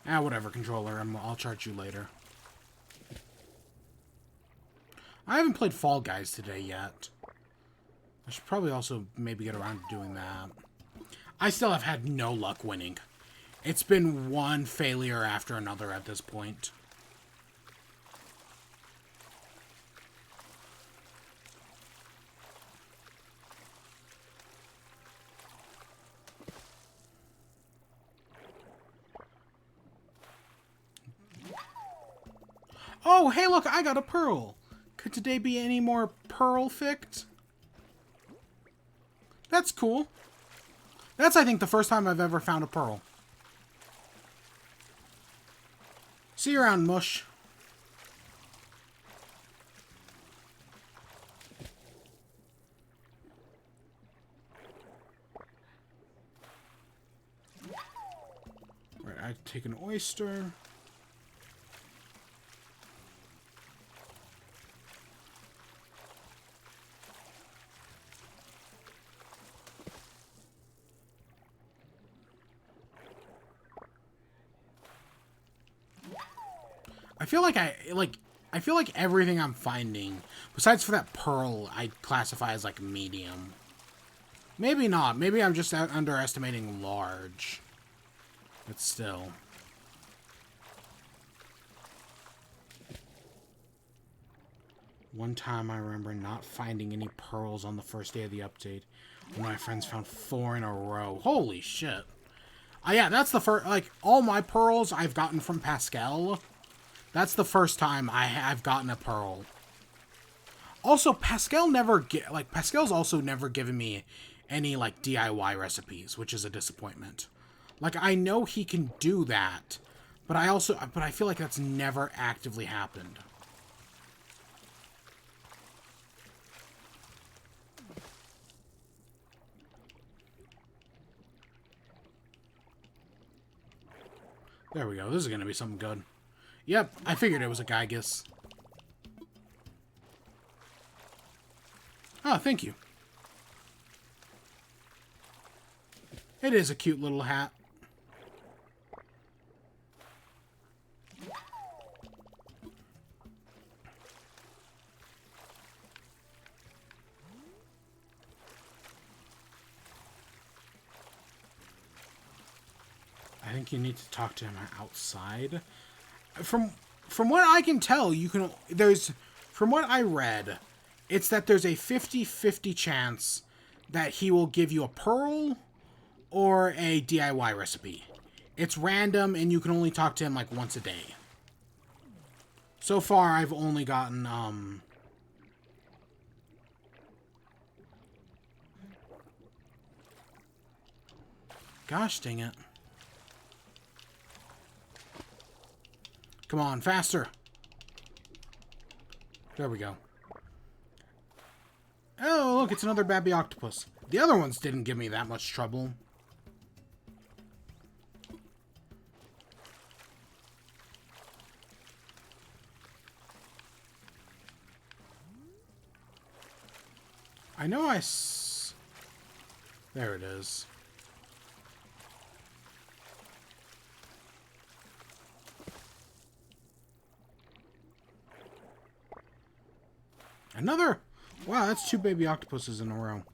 Ah, whatever, controller. I'll charge you later. I haven't played Fall Guys today yet. I should probably also maybe get around to doing that. I still have had no luck winning. It's been one failure after another at this point. Oh, hey, look, I got a pearl. Could today be any more pearl-fict? That's cool. That's, I think, the first time I've ever found a pearl. See you around, Mush. Right, I take an oyster. I feel like everything I'm finding, besides for that pearl, I classify as like medium. Maybe not. Maybe I'm just underestimating large. But still. One time I remember not finding any pearls on the first day of the update. One of my friends found 4 in a row. Holy shit. Yeah, that's the first, like, all my pearls I've gotten from Pascal. That's the first time I've gotten a pearl. Also, Pascal's also never given me any, like, DIY recipes, which is a disappointment. Like, I know he can do that, but I feel like that's never actively happened. There we go. This is going to be something good. Yep, I figured it was a Gygus. Oh, thank you. It is a cute little hat. I think you need to talk to him outside. From what I can tell, from what I read, it's that there's a 50-50 chance that he will give you a pearl or a DIY recipe. It's random, and you can only talk to him like once a day. So far, I've only gotten, gosh dang it. Come on, faster. There we go. Oh, look, it's another Babby Octopus. The other ones didn't give me that much trouble. I know there it is. Another! Wow, that's 2 baby octopuses in a row.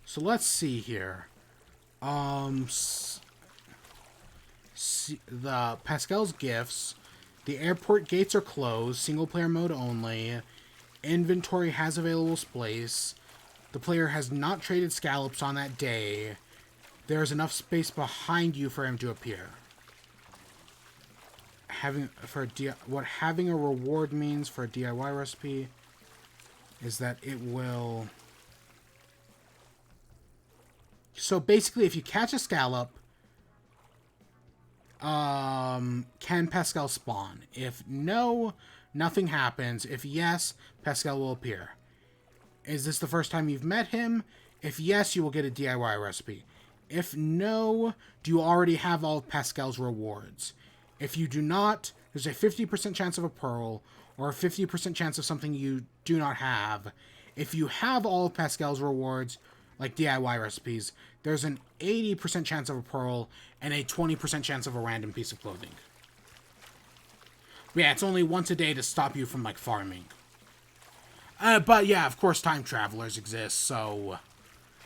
So let's see here. The Pascal's gifts. The airport gates are closed. Single player mode only. Inventory has available space. The player has not traded scallops on that day. There is enough space behind you for him to appear. What having a reward means for a DIY recipe is that it will... So basically, if you catch a scallop, can Pascal spawn? If no, nothing happens. If yes, Pascal will appear. Is this the first time you've met him? If yes, you will get a DIY recipe. If no, do you already have all of Pascal's rewards? If you do not, there's a 50% chance of a pearl, or a 50% chance of something you do not have. If you have all of Pascal's rewards, like DIY recipes, there's an 80% chance of a pearl and a 20% chance of a random piece of clothing. But yeah, it's only once a day to stop you from, like, farming. But yeah, of course time travelers exist, so...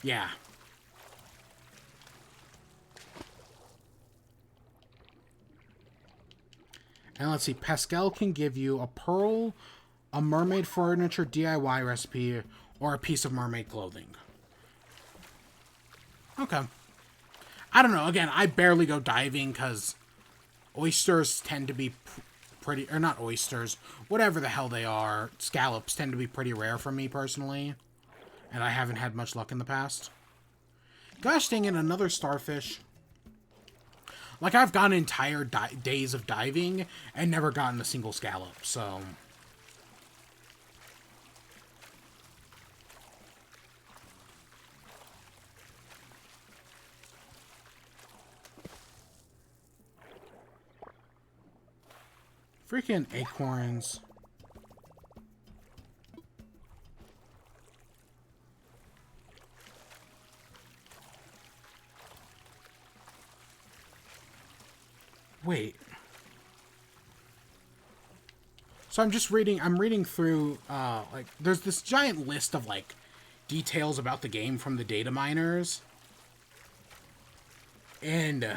yeah. And let's see, Pascal can give you a pearl, a mermaid furniture DIY recipe, or a piece of mermaid clothing. Okay. I don't know. Again, I barely go diving because oysters tend to be pretty... or not oysters. Whatever the hell they are. Scallops tend to be pretty rare for me, personally. And I haven't had much luck in the past. Gosh dang it, another starfish. Like, I've gone entire days of diving and never gotten a single scallop, so... Freaking acorns. Wait. So I'm reading through, like, there's this giant list of, like, details about the game from the data miners. And,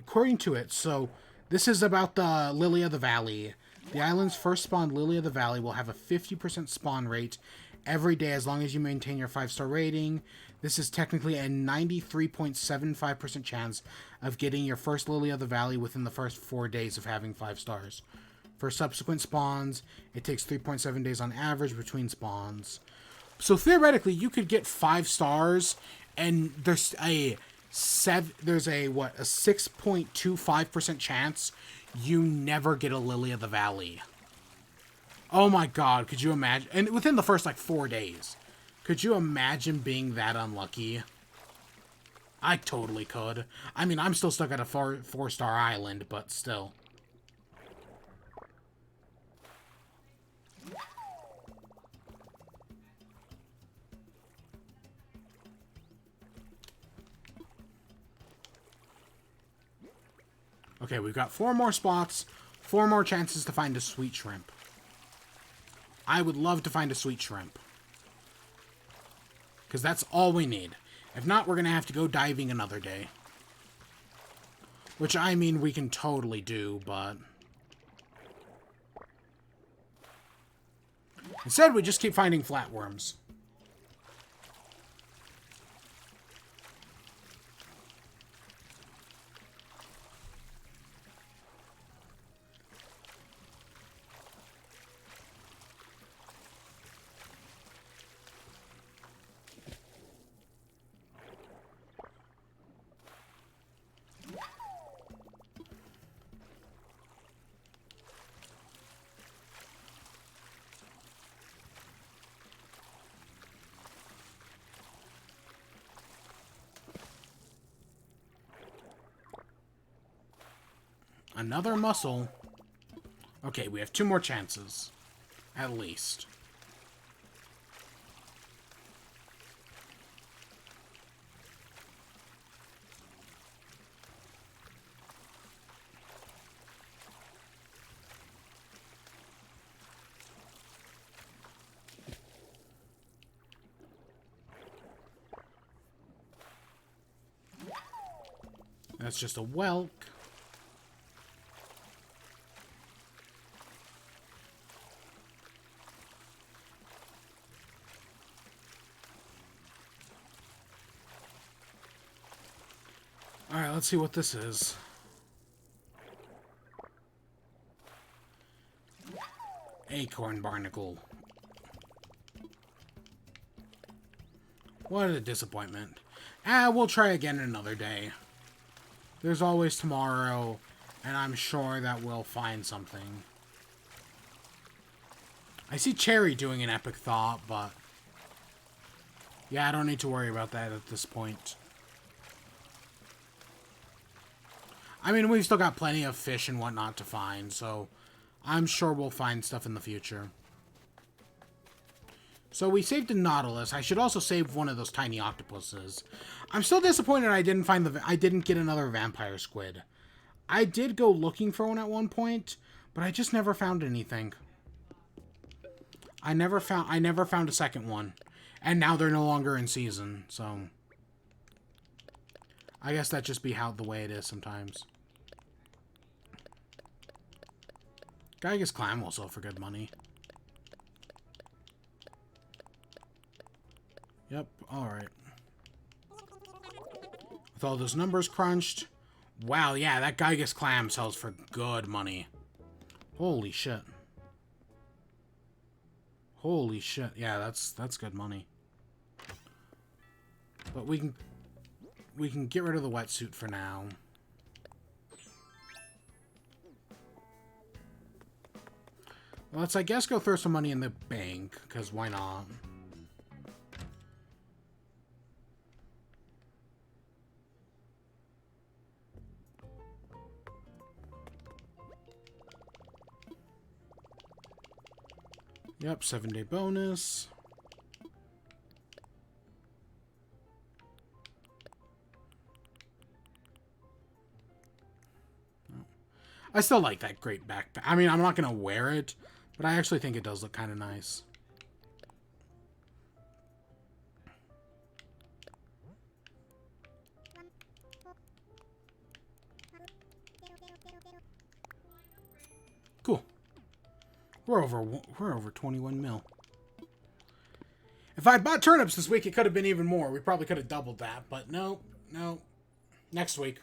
according to it, so this is about the Lily of the Valley. The island's first spawned Lily of the Valley will have a 50% spawn rate every day as long as you maintain your 5-star rating. This is technically a 93.75% chance of getting your first Lily of the Valley within the first 4 days of having 5 stars. For subsequent spawns, it takes 3.7 days on average between spawns. So theoretically, you could get 5 stars, and there's a 6.25% chance you never get a Lily of the Valley. Oh my god, could you imagine? And within the first, like, 4 days. Could you imagine being that unlucky? I totally could. I mean, I'm still stuck at a 4-star island, but still. Okay, we've got 4 more spots, 4 more chances to find a sweet shrimp. I would love to find a sweet shrimp. Because that's all we need. If not, we're going to have to go diving another day. Which, I mean, we can totally do, but... instead, we just keep finding flatworms. Another muscle. Okay, we have 2 more chances. At least. That's just a whelk. Alright, let's see what this is. Acorn barnacle. What a disappointment. We'll try again another day. There's always tomorrow, and I'm sure that we'll find something. I see Cherry doing an epic thought, but... yeah, I don't need to worry about that at this point. I mean, we've still got plenty of fish and whatnot to find, so I'm sure we'll find stuff in the future. So we saved a Nautilus. I should also save one of those tiny octopuses. I'm still disappointed I didn't get another vampire squid. I did go looking for one at one point, but I just never found anything. I never found a second one. And now they're no longer in season, so I guess that just be the way it is sometimes. Gygus clam will sell for good money. Yep, alright. With all those numbers crunched. Wow, yeah, that Gygus clam sells for good money. Holy shit. Holy shit. Yeah, that's good money. But we can get rid of the wetsuit for now. Let's, I guess, go throw some money in the bank, because why not? Yep, 7-day bonus. I still like that great backpack. I mean, I'm not going to wear it, but I actually think it does look kind of nice. Cool. We're over 21 mil. If I had bought turnips this week, it could have been even more. We probably could have doubled that, but no. Next week.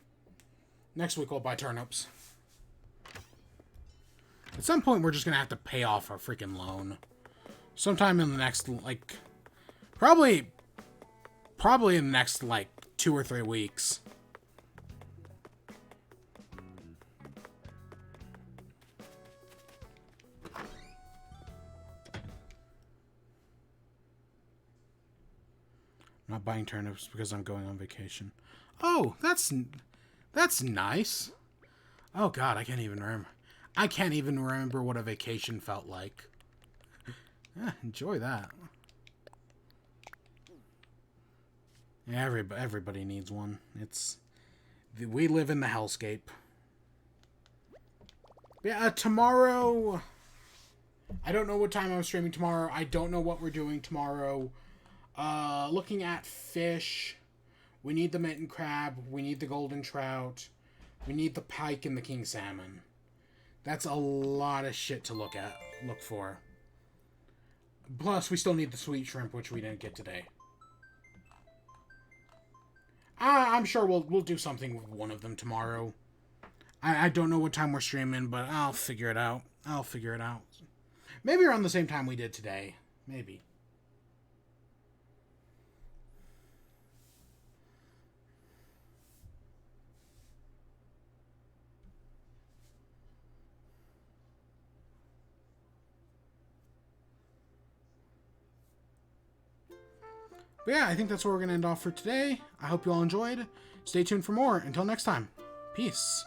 Next week we'll buy turnips. At some point, we're just going to have to pay off our freaking loan. Sometime in the next, like... Probably in the next, like, 2 or 3 weeks. I'm not buying turnips because I'm going on vacation. Oh, that's nice. Oh, God, I can't even remember. I can't even remember what a vacation felt like. Enjoy that. Yeah, everybody needs one. We live in the hellscape. Yeah, tomorrow... I don't know what time I'm streaming tomorrow. I don't know what we're doing tomorrow. Looking at fish. We need the mitten crab. We need the golden trout. We need the pike and the king salmon. That's a lot of shit to look for. Plus, we still need the sweet shrimp, which we didn't get today. I'm sure we'll do something with one of them tomorrow. I don't know what time we're streaming, but I'll figure it out. Maybe around the same time we did today. Maybe. But yeah, I think that's where we're going to end off for today. I hope you all enjoyed. Stay tuned for more. Until next time. Peace.